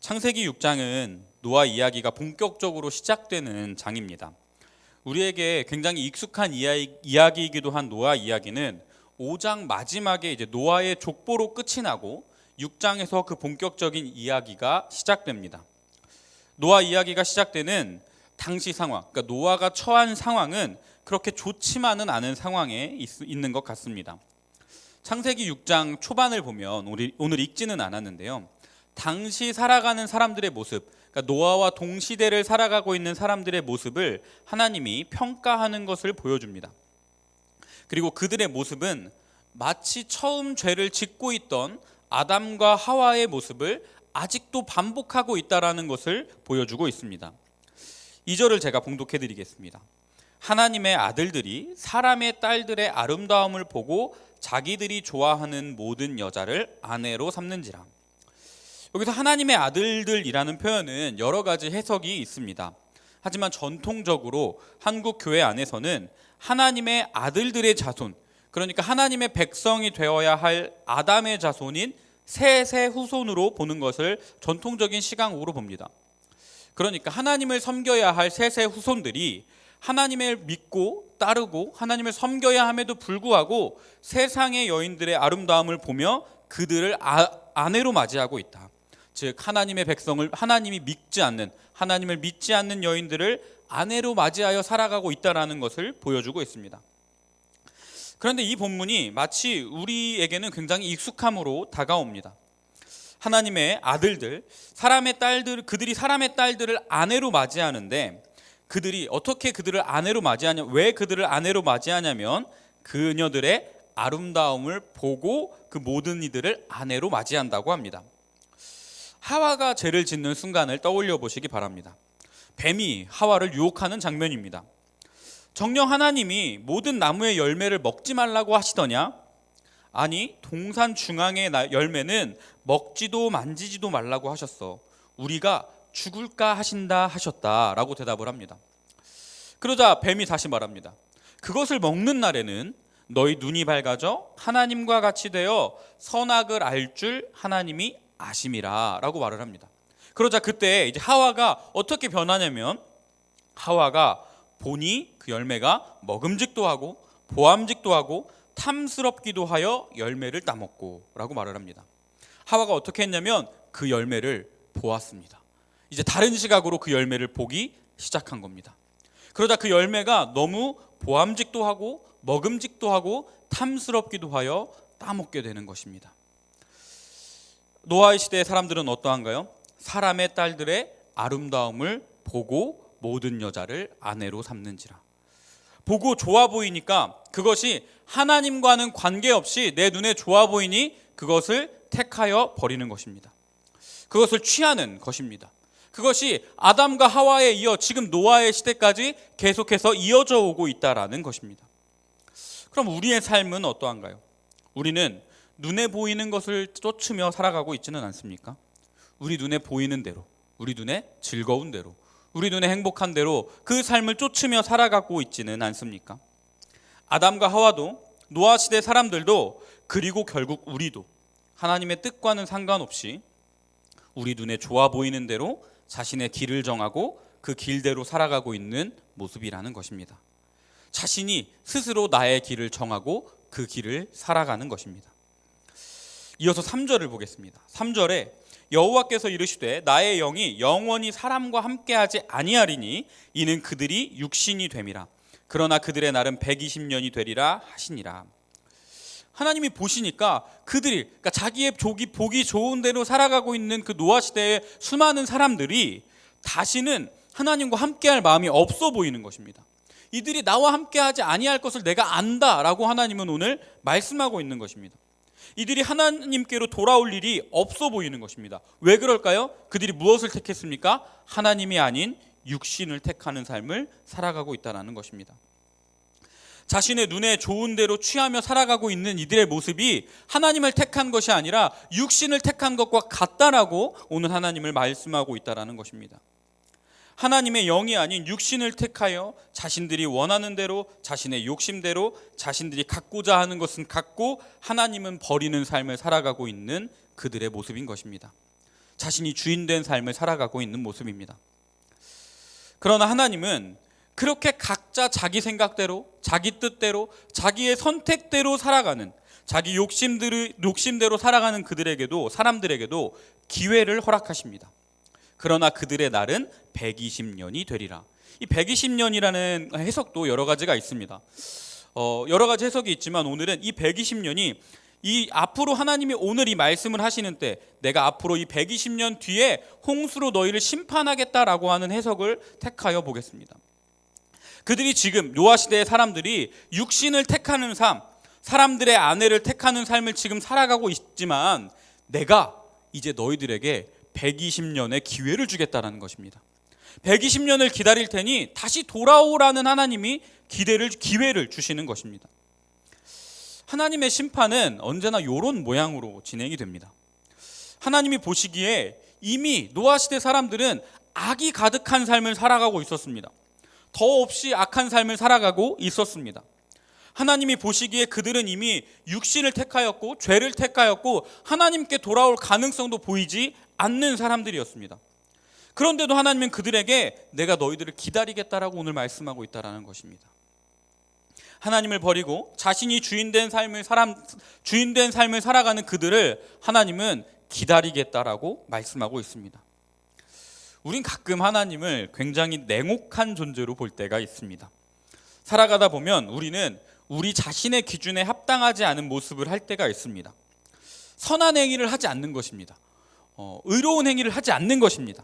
창세기 6장은 노아 이야기가 본격적으로 시작되는 장입니다. 우리에게 굉장히 익숙한 이야기이기도 한 노아 이야기는 5장 마지막에 이제 노아의 족보로 끝이 나고 6장에서 그 본격적인 이야기가 시작됩니다. 노아 이야기가 시작되는 당시 상황, 그러니까 노아가 처한 상황은 그렇게 좋지만은 않은 상황에 있는 것 같습니다. 창세기 6장 초반을 보면 오늘 읽지는 않았는데요. 당시 살아가는 사람들의 모습, 그러니까 노아와 동시대를 살아가고 있는 사람들의 모습을 하나님이 평가하는 것을 보여줍니다. 그리고 그들의 모습은 마치 처음 죄를 짓고 있던 아담과 하와의 모습을 아직도 반복하고 있다는 것을 보여주고 있습니다. 2절을 제가 봉독해 드리겠습니다. 하나님의 아들들이 사람의 딸들의 아름다움을 보고 자기들이 좋아하는 모든 여자를 아내로 삼는지라. 여기서 하나님의 아들들이라는 표현은 여러 가지 해석이 있습니다. 하지만 전통적으로 한국 교회 안에서는 하나님의 아들들의 자손, 그러니까 하나님의 백성이 되어야 할 아담의 자손인 셋의 후손으로 보는 것을 전통적인 시각으로 봅니다. 그러니까 하나님을 섬겨야 할 셋의 후손들이 하나님을 믿고 따르고 하나님을 섬겨야 함에도 불구하고 세상의 여인들의 아름다움을 보며 그들을 아내로 맞이하고 있다. 즉 하나님의 백성을 하나님을 믿지 않는 여인들을 아내로 맞이하여 살아가고 있다는 것을 보여주고 있습니다. 그런데 이 본문이 마치 우리에게는 굉장히 익숙함으로 다가옵니다. 하나님의 아들들, 그들이 사람의 딸들을 아내로 맞이하는데 그들이 어떻게 그들을 아내로 맞이하냐? 왜 그들을 아내로 맞이하냐면 그녀들의 아름다움을 보고 그 모든 이들을 아내로 맞이한다고 합니다. 하와가 죄를 짓는 순간을 떠올려 보시기 바랍니다. 뱀이 하와를 유혹하는 장면입니다. 정녕 하나님이 모든 나무의 열매를 먹지 말라고 하시더냐? 아니, 동산 중앙의 열매는 먹지도 만지지도 말라고 하셨어. 우리가 죽을까 하셨다라고 대답을 합니다. 그러자 뱀이 다시 말합니다. 그것을 먹는 날에는 너희 눈이 밝아져 하나님과 같이 되어 선악을 알 줄 하나님이 아심이라 라고 말을 합니다. 그러자 그때 이제 하와가 어떻게 변하냐면 하와가 보니 그 열매가 먹음직도 하고 보암직도 하고 탐스럽기도 하여 열매를 따먹고 라고 말을 합니다. 하와가 어떻게 했냐면 그 열매를 보았습니다. 이제 다른 시각으로 그 열매를 보기 시작한 겁니다. 그러자 그 열매가 너무 보암직도 하고 먹음직도 하고 탐스럽기도 하여 따먹게 되는 것입니다. 노아의 시대의 사람들은 어떠한가요? 사람의 딸들의 아름다움을 보고 모든 여자를 아내로 삼는지라. 보고 좋아 보이니까 그것이 하나님과는 관계없이 내 눈에 좋아 보이니 그것을 택하여 버리는 것입니다. 그것을 취하는 것입니다. 그것이 아담과 하와에 이어 지금 노아의 시대까지 계속해서 이어져 오고 있다는 것입니다. 그럼 우리의 삶은 어떠한가요? 우리는 눈에 보이는 것을 쫓으며 살아가고 있지는 않습니까? 우리 눈에 보이는 대로, 우리 눈에 즐거운 대로, 우리 눈에 행복한 대로 그 삶을 쫓으며 살아가고 있지는 않습니까? 아담과 하와도 노아 시대 사람들도 그리고 결국 우리도 하나님의 뜻과는 상관없이 우리 눈에 좋아 보이는 대로 자신의 길을 정하고 그 길대로 살아가고 있는 모습이라는 것입니다. 자신이 스스로 나의 길을 정하고 그 길을 살아가는 것입니다. 이어서 3절을 보겠습니다. 3절에 여호와께서 이르시되 나의 영이 영원히 사람과 함께하지 아니하리니 이는 그들이 육신이 됨이라. 그러나 그들의 날은 120년이 되리라 하시니라. 하나님이 보시니까 그들이, 그러니까 자기의 보기 좋은 대로 살아가고 있는 그 노아 시대의 수많은 사람들이 다시는 하나님과 함께할 마음이 없어 보이는 것입니다. 이들이 나와 함께하지 아니할 것을 내가 안다라고 하나님은 오늘 말씀하고 있는 것입니다. 이들이 하나님께로 돌아올 일이 없어 보이는 것입니다. 왜 그럴까요? 그들이 무엇을 택했습니까? 하나님이 아닌 육신을 택하는 삶을 살아가고 있다는 것입니다. 자신의 눈에 좋은 대로 취하며 살아가고 있는 이들의 모습이 하나님을 택한 것이 아니라 육신을 택한 것과 같다라고 오늘 하나님을 말씀하고 있다는 것입니다. 하나님의 영이 아닌 육신을 택하여 자신들이 원하는 대로, 자신의 욕심대로, 자신들이 갖고자 하는 것은 갖고 하나님은 버리는 삶을 살아가고 있는 그들의 모습인 것입니다. 자신이 주인된 삶을 살아가고 있는 모습입니다. 그러나 하나님은 그렇게 각자 자기 생각대로, 자기 뜻대로, 자기의 선택대로 살아가는, 자기 욕심대로 살아가는 사람들에게도 기회를 허락하십니다. 그러나 그들의 날은 120년이 되리라. 이 120년이라는 해석도 여러 가지가 있습니다. 여러 가지 해석이 있지만 오늘은 이 120년이 이 앞으로 하나님이 오늘 이 말씀을 하시는 때 내가 앞으로 이 120년 뒤에 홍수로 너희를 심판하겠다라고 하는 해석을 택하여 보겠습니다. 그들이 지금 노아 시대의 사람들이 육신을 택하는 삶, 사람들의 아내를 택하는 삶을 지금 살아가고 있지만 내가 이제 너희들에게 120년의 기회를 주겠다라는 것입니다. 120년을 기다릴 테니 다시 돌아오라는 하나님이 기회를 주시는 것입니다. 하나님의 심판은 언제나 이런 모양으로 진행이 됩니다. 하나님이 보시기에 이미 노아 시대 사람들은 악이 가득한 삶을 살아가고 있었습니다. 더 없이 악한 삶을 살아가고 있었습니다. 하나님이 보시기에 그들은 이미 육신을 택하였고 죄를 택하였고 하나님께 돌아올 가능성도 보이지 않는 사람들이었습니다. 그런데도 하나님은 그들에게 내가 너희들을 기다리겠다라고 오늘 말씀하고 있다는 것입니다. 하나님을 버리고 자신이 주인된 삶을 살아가는 그들을 하나님은 기다리겠다라고 말씀하고 있습니다. 우린 가끔 하나님을 굉장히 냉혹한 존재로 볼 때가 있습니다. 살아가다 보면 우리는 우리 자신의 기준에 합당하지 않은 모습을 할 때가 있습니다. 선한 행위를 하지 않는 것입니다. 의로운 행위를 하지 않는 것입니다.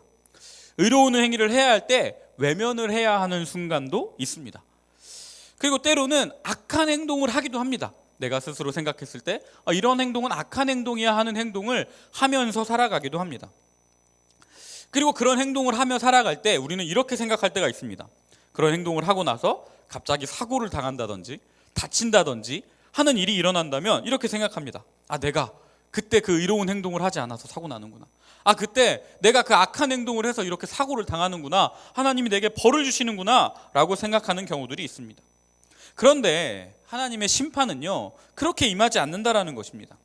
의로운 행위를 해야 할 때 외면을 해야 하는 순간도 있습니다. 그리고 때로는 악한 행동을 하기도 합니다. 내가 스스로 생각했을 때 이런 행동은 악한 행동이야 하는 행동을 하면서 살아가기도 합니다. 그리고 그런 행동을 하며 살아갈 때 우리는 이렇게 생각할 때가 있습니다. 그런 행동을 하고 나서 갑자기 사고를 당한다든지 다친다든지 하는 일이 일어난다면 이렇게 생각합니다. 내가 그때 그 의로운 행동을 하지 않아서 사고 나는구나. 그때 내가 그 악한 행동을 해서 이렇게 사고를 당하는구나. 하나님이 내게 벌을 주시는구나 라고 생각하는 경우들이 있습니다. 그런데 하나님의 심판은요 그렇게 임하지 않는다라는 것입니다.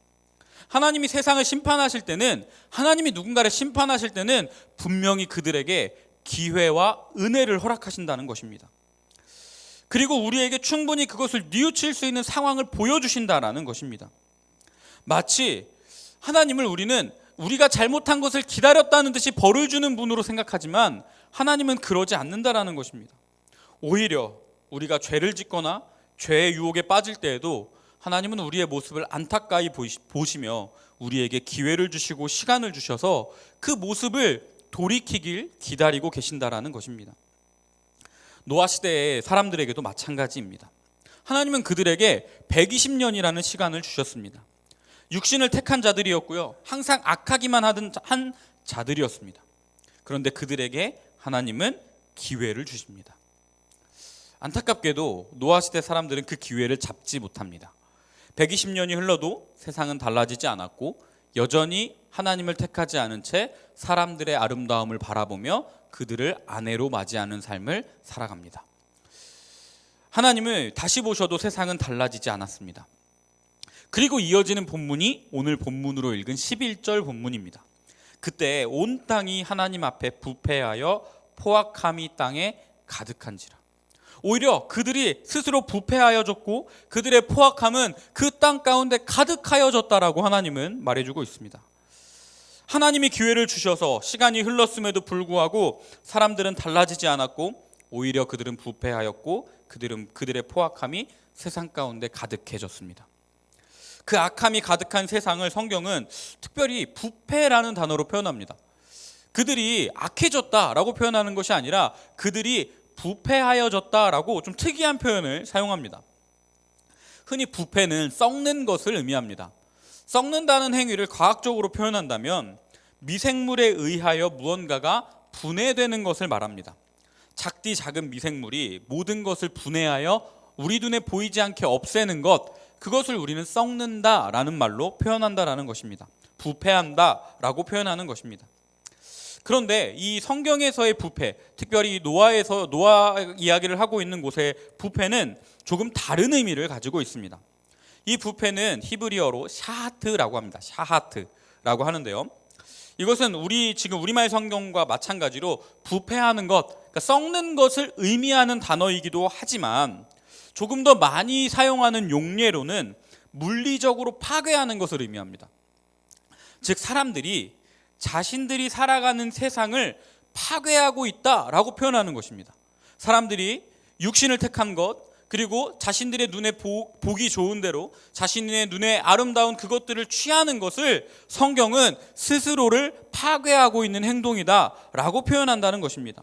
하나님이 세상을 심판하실 때는, 하나님이 누군가를 심판하실 때는 분명히 그들에게 기회와 은혜를 허락하신다는 것입니다. 그리고 우리에게 충분히 그것을 뉘우칠 수 있는 상황을 보여주신다라는 것입니다. 마치 하나님을 우리는 우리가 잘못한 것을 기다렸다는 듯이 벌을 주는 분으로 생각하지만 하나님은 그러지 않는다라는 것입니다. 오히려 우리가 죄를 짓거나 죄의 유혹에 빠질 때에도 하나님은 우리의 모습을 안타까이 보시며 우리에게 기회를 주시고 시간을 주셔서 그 모습을 돌이키길 기다리고 계신다라는 것입니다. 노아 시대의 사람들에게도 마찬가지입니다. 하나님은 그들에게 120년이라는 시간을 주셨습니다. 육신을 택한 자들이었고요. 항상 악하기만 한 자들이었습니다. 그런데 그들에게 하나님은 기회를 주십니다. 안타깝게도 노아 시대 사람들은 그 기회를 잡지 못합니다. 120년이 흘러도 세상은 달라지지 않았고 여전히 하나님을 택하지 않은 채 사람들의 아름다움을 바라보며 그들을 아내로 맞이하는 삶을 살아갑니다. 하나님을 다시 보셔도 세상은 달라지지 않았습니다. 그리고 이어지는 본문이 오늘 본문으로 읽은 11절 본문입니다. 그때 온 땅이 하나님 앞에 부패하여 포악함이 땅에 가득한지라. 오히려 그들이 스스로 부패하여졌고 그들의 포악함은 그 땅 가운데 가득하여졌다라고 하나님은 말해주고 있습니다. 하나님이 기회를 주셔서 시간이 흘렀음에도 불구하고 사람들은 달라지지 않았고 오히려 그들은 부패하였고 그들의 포악함이 세상 가운데 가득해졌습니다. 그 악함이 가득한 세상을 성경은 특별히 부패라는 단어로 표현합니다. 그들이 악해졌다라고 표현하는 것이 아니라 그들이 부패하여졌다라고 좀 특이한 표현을 사용합니다. 흔히 부패는 썩는 것을 의미합니다. 썩는다는 행위를 과학적으로 표현한다면 미생물에 의하여 무언가가 분해되는 것을 말합니다. 작디 작은 미생물이 모든 것을 분해하여 우리 눈에 보이지 않게 없애는 것, 그것을 우리는 썩는다라는 말로 표현한다라는 것입니다. 부패한다라고 표현하는 것입니다. 그런데 이 성경에서의 부패, 특별히 노아 이야기를 하고 있는 곳의 부패는 조금 다른 의미를 가지고 있습니다. 이 부패는 히브리어로 샤하트라고 합니다. 샤하트라고 하는데요. 이것은 지금 우리말 성경과 마찬가지로 부패하는 것, 그러니까 썩는 것을 의미하는 단어이기도 하지만 조금 더 많이 사용하는 용례로는 물리적으로 파괴하는 것을 의미합니다. 즉 사람들이 자신들이 살아가는 세상을 파괴하고 있다라고 표현하는 것입니다. 사람들이 육신을 택한 것, 그리고 자신들의 눈에 보기 좋은 대로 자신의 눈에 아름다운 그것들을 취하는 것을 성경은 스스로를 파괴하고 있는 행동이다라고 표현한다는 것입니다.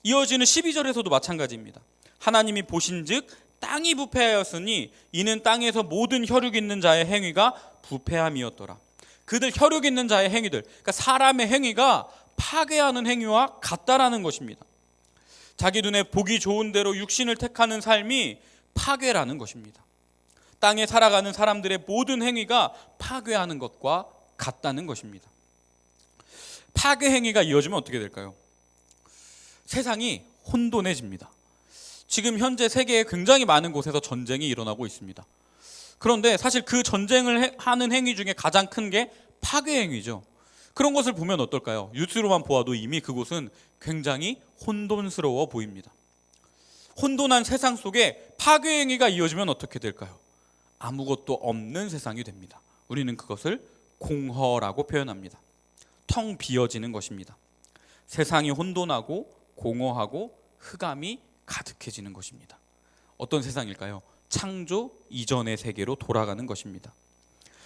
이어지는 12절에서도 마찬가지입니다. 하나님이 보신즉 땅이 부패하였으니 이는 땅에서 모든 혈육 있는 자의 행위가 부패함이었더라. 그들 혈육 있는 자의 행위들, 그러니까 사람의 행위가 파괴하는 행위와 같다라는 것입니다. 자기 눈에 보기 좋은 대로 육신을 택하는 삶이 파괴라는 것입니다. 땅에 살아가는 사람들의 모든 행위가 파괴하는 것과 같다는 것입니다. 파괴 행위가 이어지면 어떻게 될까요? 세상이 혼돈해집니다. 지금 현재 세계에 굉장히 많은 곳에서 전쟁이 일어나고 있습니다. 그런데 사실 그 전쟁을 하는 행위 중에 가장 큰 게 파괴 행위죠. 그런 것을 보면 어떨까요? 뉴스로만 보아도 이미 그곳은 굉장히 혼돈스러워 보입니다. 혼돈한 세상 속에 파괴 행위가 이어지면 어떻게 될까요? 아무것도 없는 세상이 됩니다. 우리는 그것을 공허라고 표현합니다. 텅 비어지는 것입니다. 세상이 혼돈하고 공허하고 흑암이 가득해지는 것입니다. 어떤 세상일까요? 창조 이전의 세계로 돌아가는 것입니다.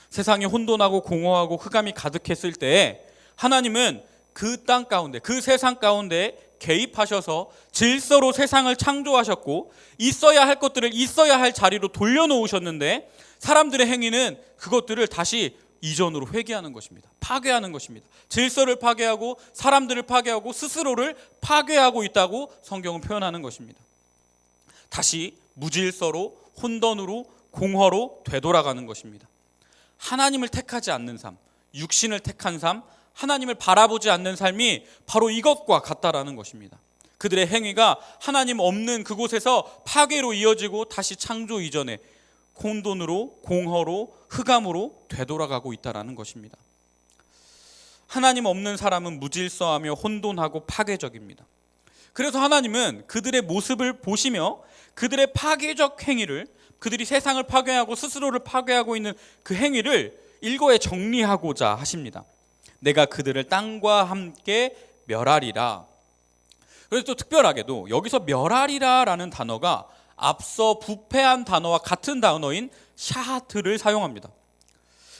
세상이 혼돈하고 공허하고 흑암이 가득했을 때 하나님은 그 땅 가운데, 그 세상 가운데 개입하셔서 질서로 세상을 창조하셨고 있어야 할 것들을 있어야 할 자리로 돌려놓으셨는데 사람들의 행위는 그것들을 다시 이전으로 회귀하는 것입니다. 파괴하는 것입니다. 질서를 파괴하고 사람들을 파괴하고 스스로를 파괴하고 있다고 성경은 표현하는 것입니다. 다시 무질서로 혼돈으로 공허로 되돌아가는 것입니다. 하나님을 택하지 않는 삶, 육신을 택한 삶, 하나님을 바라보지 않는 삶이 바로 이것과 같다라는 것입니다. 그들의 행위가 하나님 없는 그곳에서 파괴로 이어지고 다시 창조 이전에 혼돈으로 공허로 흑암으로 되돌아가고 있다라는 것입니다. 하나님 없는 사람은 무질서하며 혼돈하고 파괴적입니다. 그래서 하나님은 그들의 모습을 보시며 그들의 파괴적 행위를, 그들이 세상을 파괴하고 스스로를 파괴하고 있는 그 행위를 일거에 정리하고자 하십니다. 내가 그들을 땅과 함께 멸하리라. 그래서 또 특별하게도 여기서 멸하리라라는 단어가 앞서 부패한 단어와 같은 단어인 샤하트를 사용합니다.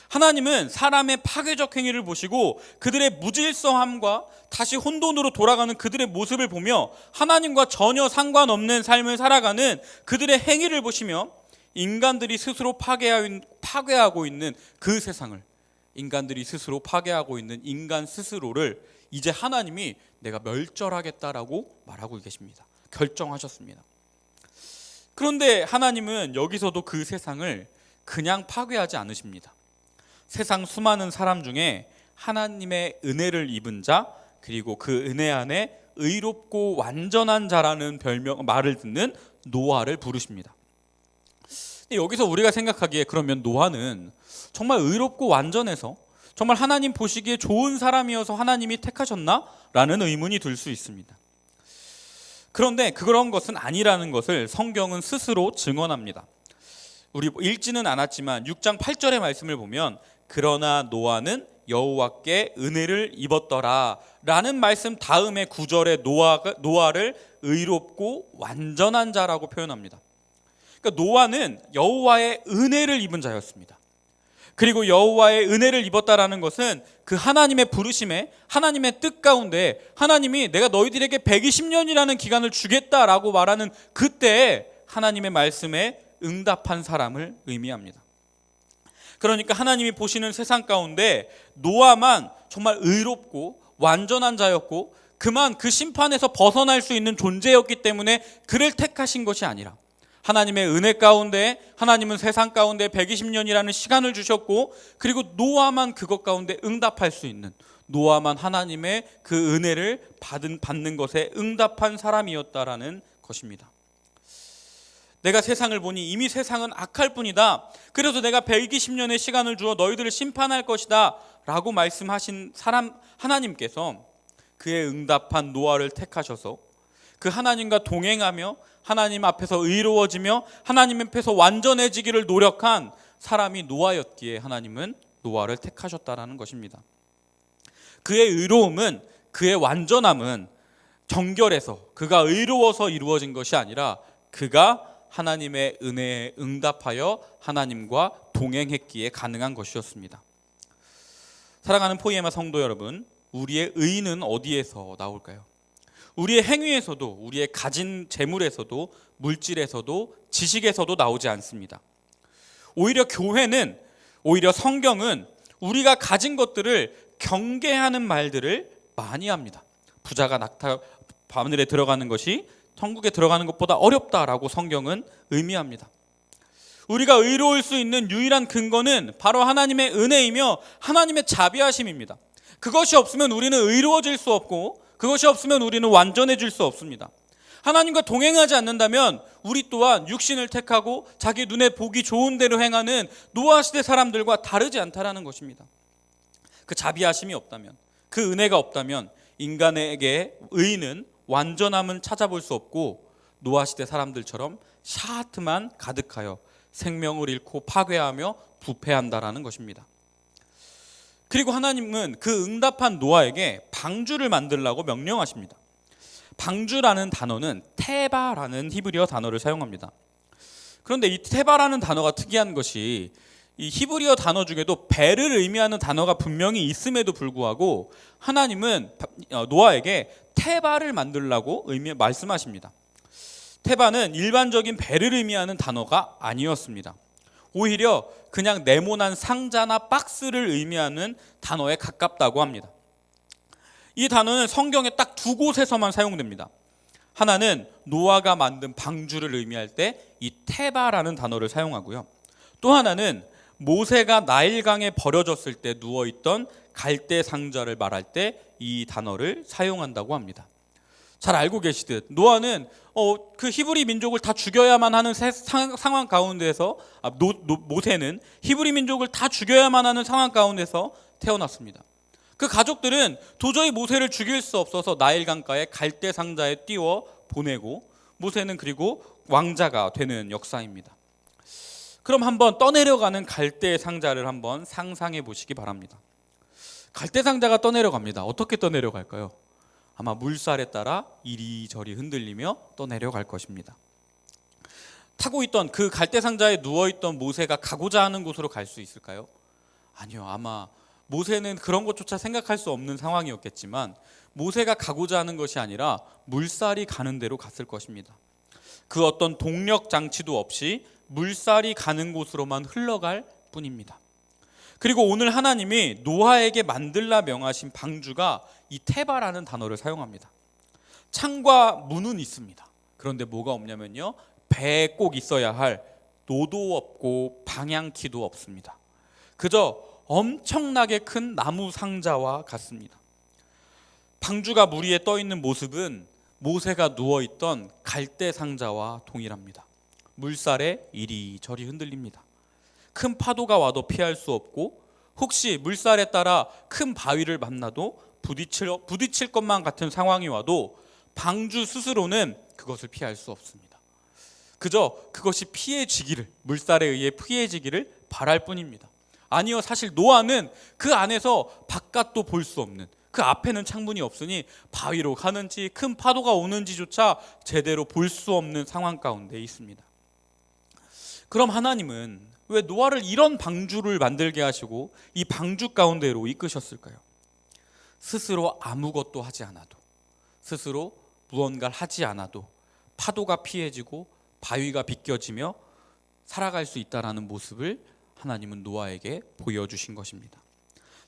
하나님은 사람의 파괴적 행위를 보시고 그들의 무질서함과 다시 혼돈으로 돌아가는 그들의 모습을 보며 하나님과 전혀 상관없는 삶을 살아가는 그들의 행위를 보시며 인간들이 스스로 파괴하고 있는 그 세상을, 인간들이 스스로 파괴하고 있는 인간 스스로를 이제 하나님이 내가 멸절하겠다라고 말하고 계십니다. 결정하셨습니다. 그런데 하나님은 여기서도 그 세상을 그냥 파괴하지 않으십니다. 세상 수많은 사람 중에 하나님의 은혜를 입은 자, 그리고 그 은혜 안에 의롭고 완전한 자라는 말을 듣는 노아를 부르십니다. 근데 여기서 우리가 생각하기에 그러면 노아는 정말 의롭고 완전해서 정말 하나님 보시기에 좋은 사람이어서 하나님이 택하셨나? 라는 의문이 들 수 있습니다. 그런데 그런 것은 아니라는 것을 성경은 스스로 증언합니다. 우리 읽지는 않았지만 6장 8절의 말씀을 보면 그러나 노아는 여호와께 은혜를 입었더라 라는 말씀 다음에 9절에 노아를 의롭고 완전한 자라고 표현합니다. 그러니까 노아는 여호와의 은혜를 입은 자였습니다. 그리고 여호와의 은혜를 입었다라는 것은 그 하나님의 부르심에, 하나님의 뜻 가운데 하나님이 내가 너희들에게 120년이라는 기간을 주겠다라고 말하는 그때에 하나님의 말씀에 응답한 사람을 의미합니다. 그러니까 하나님이 보시는 세상 가운데 노아만 정말 의롭고 완전한 자였고 그만 그 심판에서 벗어날 수 있는 존재였기 때문에 그를 택하신 것이 아니라 하나님의 은혜 가운데 하나님은 세상 가운데 120년이라는 시간을 주셨고 그리고 노아만 그것 가운데 응답할 수 있는, 노아만 하나님의 그 은혜를 받는 것에 응답한 사람이었다라는 것입니다. 내가 세상을 보니 이미 세상은 악할 뿐이다. 그래서 내가 120년의 시간을 주어 너희들을 심판할 것이다 라고 말씀하신 하나님께서 그에 응답한 노아를 택하셔서 그 하나님과 동행하며 하나님 앞에서 의로워지며 하나님 앞에서 완전해지기를 노력한 사람이 노아였기에 하나님은 노아를 택하셨다라는 것입니다. 그의 의로움은, 그의 완전함은 정결해서 그가 의로워서 이루어진 것이 아니라 그가 하나님의 은혜에 응답하여 하나님과 동행했기에 가능한 것이었습니다. 사랑하는 포이에마 성도 여러분, 우리의 의는 어디에서 나올까요? 우리의 행위에서도, 우리의 가진 재물에서도, 물질에서도, 지식에서도 나오지 않습니다. 오히려 교회는, 오히려 성경은 우리가 가진 것들을 경계하는 말들을 많이 합니다. 부자가 바늘에 들어가는 것이 천국에 들어가는 것보다 어렵다라고 성경은 의미합니다. 우리가 의로울 수 있는 유일한 근거는 바로 하나님의 은혜이며 하나님의 자비하심입니다. 그것이 없으면 우리는 의로워질 수 없고 그것이 없으면 우리는 완전해질 수 없습니다. 하나님과 동행하지 않는다면 우리 또한 육신을 택하고 자기 눈에 보기 좋은 대로 행하는 노아 시대 사람들과 다르지 않다라는 것입니다. 그 자비하심이 없다면, 그 은혜가 없다면 인간에게 의는, 완전함은 찾아볼 수 없고 노아 시대 사람들처럼 샤하트만 가득하여 생명을 잃고 파괴하며 부패한다라는 것입니다. 그리고 하나님은 그 응답한 노아에게 방주를 만들라고 명령하십니다. 방주라는 단어는 테바라는 히브리어 단어를 사용합니다. 그런데 이 테바라는 단어가 특이한 것이 이 히브리어 단어 중에도 배를 의미하는 단어가 분명히 있음에도 불구하고 하나님은 노아에게 테바를 만들라고 말씀하십니다. 테바는 일반적인 배를 의미하는 단어가 아니었습니다. 오히려 그냥 네모난 상자나 박스를 의미하는 단어에 가깝다고 합니다. 이 단어는 성경에 딱 두 곳에서만 사용됩니다. 하나는 노아가 만든 방주를 의미할 때 이 테바라는 단어를 사용하고요. 또 하나는 모세가 나일강에 버려졌을 때 누워있던 갈대 상자를 말할 때 이 단어를 사용한다고 합니다. 잘 알고 계시듯 노아는 그 히브리 민족을 다 죽여야만 하는 상황 가운데서 모세는 히브리 민족을 다 죽여야만 하는 상황 가운데서 태어났습니다. 그 가족들은 도저히 모세를 죽일 수 없어서 나일강가에 갈대 상자에 띄워 보내고 모세는 그리고 왕자가 되는 역사입니다. 그럼 한번 떠내려가는 갈대 상자를 한번 상상해 보시기 바랍니다. 갈대 상자가 떠내려갑니다. 어떻게 떠내려갈까요? 아마 물살에 따라 이리저리 흔들리며 떠내려갈 것입니다. 타고 있던 그 갈대 상자에 누워있던 모세가 가고자 하는 곳으로 갈 수 있을까요? 아니요. 아마 모세는 그런 것조차 생각할 수 없는 상황이었겠지만 모세가 가고자 하는 것이 아니라 물살이 가는 대로 갔을 것입니다. 그 어떤 동력 장치도 없이 물살이 가는 곳으로만 흘러갈 뿐입니다. 그리고 오늘 하나님이 노아에게 만들라 명하신 방주가 이 테바라는 단어를 사용합니다. 창과 문은 있습니다. 그런데 뭐가 없냐면요, 배에 꼭 있어야 할 노도 없고 방향키도 없습니다. 그저 엄청나게 큰 나무 상자와 같습니다. 방주가 물 위에 떠 있는 모습은 모세가 누워있던 갈대 상자와 동일합니다. 물살에 이리저리 흔들립니다. 큰 파도가 와도 피할 수 없고 혹시 물살에 따라 큰 바위를 만나도 부딪힐 것만 같은 상황이 와도 방주 스스로는 그것을 피할 수 없습니다. 그저 그것이 피해지기를, 물살에 의해 피해지기를 바랄 뿐입니다. 아니요, 사실 노아는 그 안에서 바깥도 볼 수 없는, 그 앞에는 창문이 없으니 바위로 가는지 큰 파도가 오는지조차 제대로 볼 수 없는 상황 가운데 있습니다. 그럼 하나님은 왜 노아를 이런 방주를 만들게 하시고 이 방주 가운데로 이끄셨을까요? 스스로 아무것도 하지 않아도, 스스로 무언가를 하지 않아도 파도가 피해지고 바위가 비껴지며 살아갈 수 있다라는 모습을 하나님은 노아에게 보여주신 것입니다.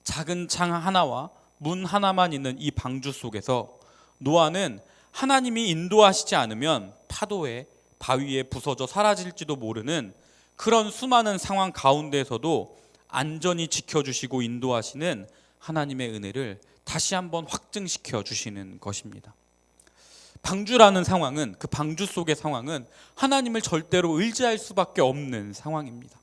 작은 창 하나와 문 하나만 있는 이 방주 속에서 노아는 하나님이 인도하시지 않으면 파도에 바위에 부서져 사라질지도 모르는 그런 수많은 상황 가운데서도 안전히 지켜주시고 인도하시는 하나님의 은혜를 다시 한번 확증시켜 주시는 것입니다. 방주라는 상황은, 그 방주 속의 상황은 하나님을 절대로 의지할 수밖에 없는 상황입니다.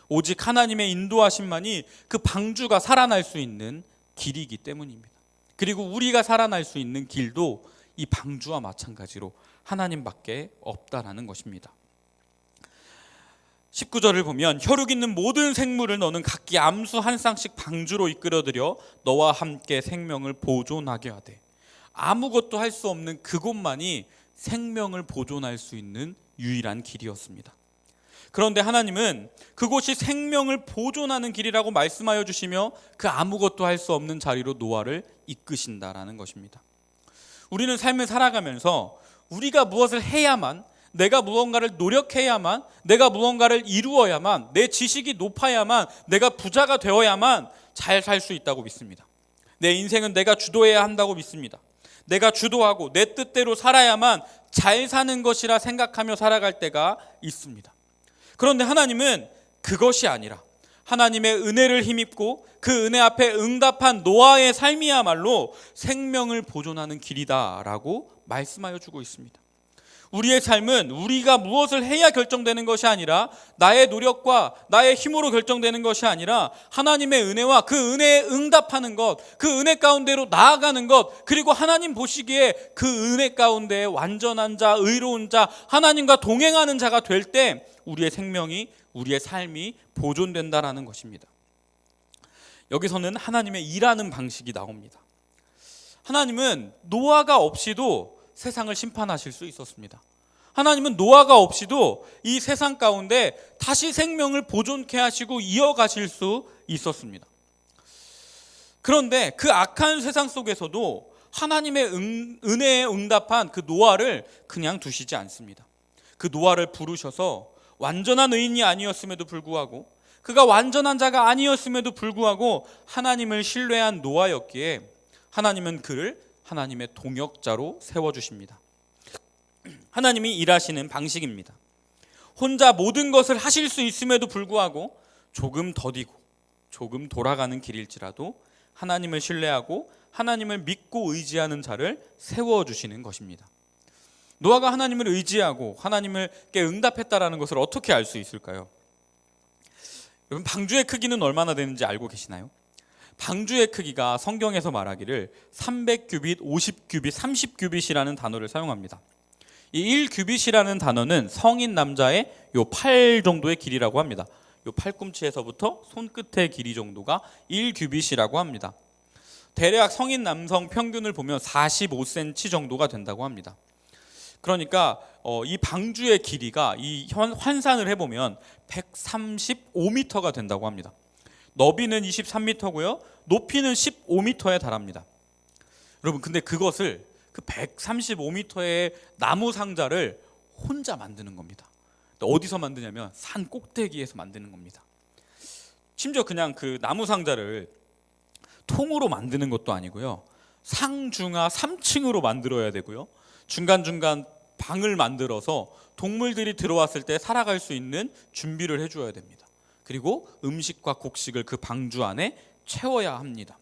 오직 하나님의 인도하심만이 그 방주가 살아날 수 있는 길이기 때문입니다. 그리고 우리가 살아날 수 있는 길도 이 방주와 마찬가지로 하나님밖에 없다라는 것입니다. 19절을 보면 혈육 있는 모든 생물을 너는 각기 암수 한 쌍씩 방주로 이끌어들여 너와 함께 생명을 보존하게 하되, 아무것도 할 수 없는 그곳만이 생명을 보존할 수 있는 유일한 길이었습니다. 그런데 하나님은 그곳이 생명을 보존하는 길이라고 말씀하여 주시며 그 아무것도 할 수 없는 자리로 노아를 이끄신다라는 것입니다. 우리는 삶을 살아가면서 우리가 무엇을 해야만, 내가 무언가를 노력해야만, 내가 무언가를 이루어야만, 내 지식이 높아야만, 내가 부자가 되어야만 잘 살 수 있다고 믿습니다. 내 인생은 내가 주도해야 한다고 믿습니다. 내가 주도하고 내 뜻대로 살아야만 잘 사는 것이라 생각하며 살아갈 때가 있습니다. 그런데 하나님은 그것이 아니라 하나님의 은혜를 힘입고 그 은혜 앞에 응답한 노아의 삶이야말로 생명을 보존하는 길이다라고 말씀하여 주고 있습니다. 우리의 삶은 우리가 무엇을 해야 결정되는 것이 아니라, 나의 노력과 나의 힘으로 결정되는 것이 아니라 하나님의 은혜와 그 은혜에 응답하는 것, 그 은혜 가운데로 나아가는 것, 그리고 하나님 보시기에 그 은혜 가운데 완전한 자, 의로운 자, 하나님과 동행하는 자가 될 때 우리의 생명이, 우리의 삶이 보존된다라는 것입니다. 여기서는 하나님의 일하는 방식이 나옵니다. 하나님은 노아가 없이도 세상을 심판하실 수 있었습니다. 하나님은 노아가 없이도 이 세상 가운데 다시 생명을 보존케 하시고 이어가실 수 있었습니다. 그런데 그 악한 세상 속에서도 하나님의 은혜에 응답한 그 노아를 그냥 두시지 않습니다. 그 노아를 부르셔서 완전한 의인이 아니었음에도 불구하고, 그가 완전한 자가 아니었음에도 불구하고 하나님을 신뢰한 노아였기에 하나님은 그를 하나님의 동역자로 세워주십니다. 하나님이 일하시는 방식입니다. 혼자 모든 것을 하실 수 있음에도 불구하고 조금 더디고 조금 돌아가는 길일지라도 하나님을 신뢰하고 하나님을 믿고 의지하는 자를 세워주시는 것입니다. 노아가 하나님을 의지하고 하나님께 응답했다라는 것을 어떻게 알 수 있을까요? 여러분, 방주의 크기는 얼마나 되는지 알고 계시나요? 방주의 크기가 성경에서 말하기를 300규빗, 50규빗, 30규빗이라는 단어를 사용합니다. 이 1규빗이라는 단어는 성인 남자의 요 팔 정도의 길이라고 합니다. 요 팔꿈치에서부터 손끝의 길이 정도가 1규빗이라고 합니다. 대략 성인 남성 평균을 보면 45cm 정도가 된다고 합니다. 그러니까 이 방주의 길이가 이 환산을 해보면 135m가 된다고 합니다. 너비는 23m고요. 높이는 15m에 달합니다. 여러분, 근데 그것을 그 135m의 나무 상자를 혼자 만드는 겁니다. 어디서 만드냐면 산 꼭대기에서 만드는 겁니다. 심지어 그냥 그 나무 상자를 통으로 만드는 것도 아니고요. 상중하 3층으로 만들어야 되고요. 중간중간 방을 만들어서 동물들이 들어왔을 때 살아갈 수 있는 준비를 해줘야 됩니다. 그리고 음식과 곡식을 그 방주 안에 채워야 합니다.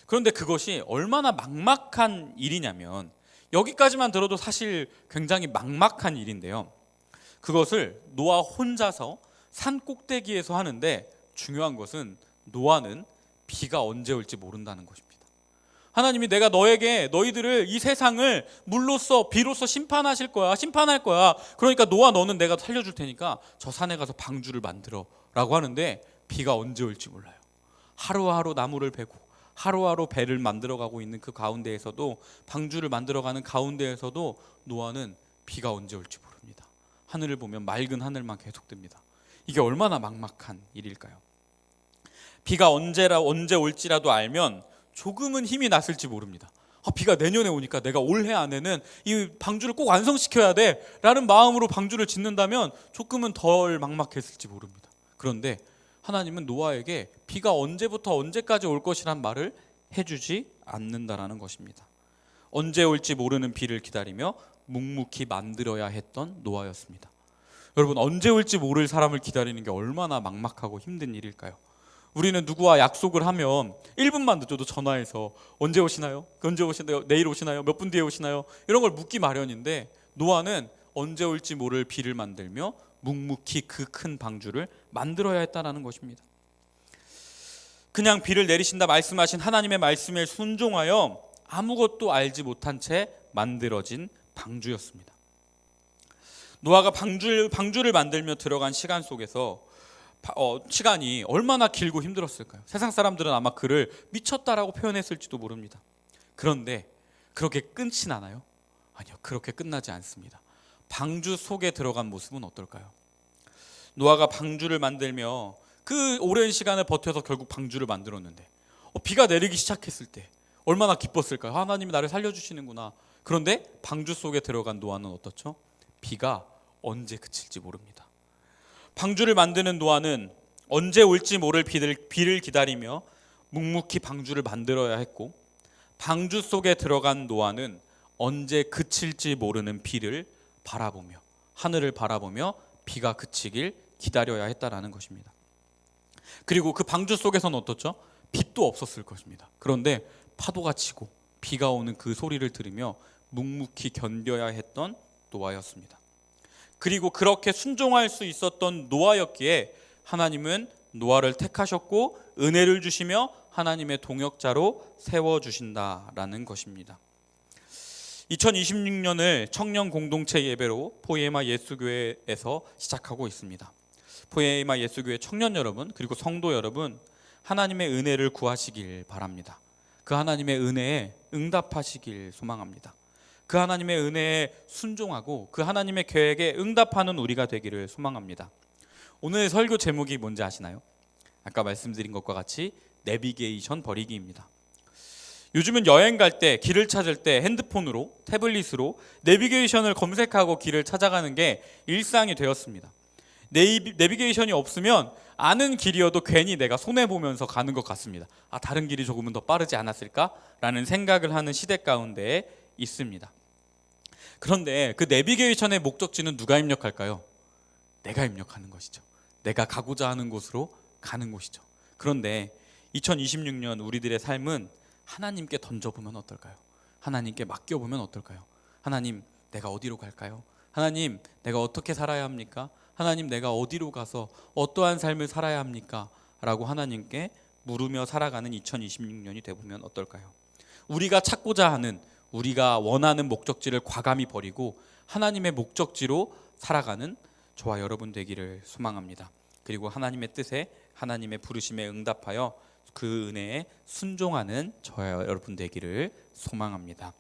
그런데 그것이 얼마나 막막한 일이냐면, 여기까지만 들어도 사실 굉장히 막막한 일인데요, 그것을 노아 혼자서 산 꼭대기에서 하는데, 중요한 것은 노아는 비가 언제 올지 모른다는 것입니다. 하나님이 내가 너희들을, 이 세상을 물로써 비로써 심판할 거야. 그러니까 노아, 너는 내가 살려줄 테니까 저 산에 가서 방주를 만들어 라고 하는데 비가 언제 올지 몰라요. 하루하루 나무를 베고 하루하루 배를 만들어가고 있는 그 가운데에서도, 방주를 만들어가는 가운데에서도 노아는 비가 언제 올지 모릅니다. 하늘을 보면 맑은 하늘만 계속됩니다. 이게 얼마나 막막한 일일까요? 비가 언제 올지라도 알면 조금은 힘이 났을지 모릅니다. 비가 내년에 오니까 내가 올해 안에는 이 방주를 꼭 완성시켜야 돼 라는 마음으로 방주를 짓는다면 조금은 덜 막막했을지 모릅니다. 그런데 하나님은 노아에게 비가 언제부터 언제까지 올 것이란 말을 해주지 않는다라는 것입니다. 언제 올지 모르는 비를 기다리며 묵묵히 만들어야 했던 노아였습니다. 여러분, 언제 올지 모를 사람을 기다리는 게 얼마나 막막하고 힘든 일일까요? 우리는 누구와 약속을 하면 1분만 늦어도 전화해서 언제 오시나요? 언제 오시나요? 내일 오시나요? 몇 분 뒤에 오시나요? 이런 걸 묻기 마련인데, 노아는 언제 올지 모를 비를 만들며 묵묵히 그 큰 방주를 만들어야 했다라는 것입니다. 그냥 비를 내리신다 말씀하신 하나님의 말씀에 순종하여 아무것도 알지 못한 채 만들어진 방주였습니다. 노아가 방주를 만들며 들어간 시간 속에서 시간이 얼마나 길고 힘들었을까요? 세상 사람들은 아마 그를 미쳤다라고 표현했을지도 모릅니다. 그런데 그렇게 끝이 나나요? 아니요, 그렇게 끝나지 않습니다. 방주 속에 들어간 모습은 어떨까요? 노아가 방주를 만들며 그 오랜 시간을 버텨서 결국 방주를 만들었는데 비가 내리기 시작했을 때 얼마나 기뻤을까요? 하나님이 나를 살려주시는구나. 그런데 방주 속에 들어간 노아는 어떻죠? 비가 언제 그칠지 모릅니다. 방주를 만드는 노아는 언제 올지 모를 비를 기다리며 묵묵히 방주를 만들어야 했고, 방주 속에 들어간 노아는 언제 그칠지 모르는 비를 바라보며, 하늘을 바라보며 비가 그치길 기다려야 했다라는 것입니다. 그리고 그 방주 속에서는 어떻죠? 빛도 없었을 것입니다. 그런데 파도가 치고 비가 오는 그 소리를 들으며 묵묵히 견뎌야 했던 노아였습니다. 그리고 그렇게 순종할 수 있었던 노아였기에 하나님은 노아를 택하셨고 은혜를 주시며 하나님의 동역자로 세워주신다라는 것입니다. 2026년을 청년 공동체 예배로 포에마 예수교회에서 시작하고 있습니다. 포에마 예수교회 청년 여러분, 그리고 성도 여러분, 하나님의 은혜를 구하시길 바랍니다. 그 하나님의 은혜에 응답하시길 소망합니다. 그 하나님의 은혜에 순종하고 그 하나님의 계획에 응답하는 우리가 되기를 소망합니다. 오늘 설교 제목이 뭔지 아시나요? 아까 말씀드린 것과 같이 내비게이션 버리기입니다. 요즘은 여행 갈 때, 길을 찾을 때 핸드폰으로, 태블릿으로 내비게이션을 검색하고 길을 찾아가는 게 일상이 되었습니다. 내비게이션이 없으면 아는 길이어도 괜히 내가 손해보면서 가는 것 같습니다. 다른 길이 조금은 더 빠르지 않았을까라는 생각을 하는 시대 가운데에 있습니다. 그런데 그 내비게이션의 목적지는 누가 입력할까요? 내가 입력하는 것이죠. 내가 가고자 하는 곳으로 가는 곳이죠. 그런데 2026년 우리들의 삶은 하나님께 던져보면 어떨까요? 하나님께 맡겨보면 어떨까요? 하나님, 내가 어디로 갈까요? 하나님, 내가 어떻게 살아야 합니까? 하나님, 내가 어디로 가서 어떠한 삶을 살아야 합니까? 라고 하나님께 물으며 살아가는 2026년이 되보면 어떨까요? 우리가 찾고자 하는, 우리가 원하는 목적지를 과감히 버리고 하나님의 목적지로 살아가는 저와 여러분 되기를 소망합니다. 그리고 하나님의 뜻에, 하나님의 부르심에 응답하여 그 은혜에 순종하는 저와 여러분 되기를 소망합니다.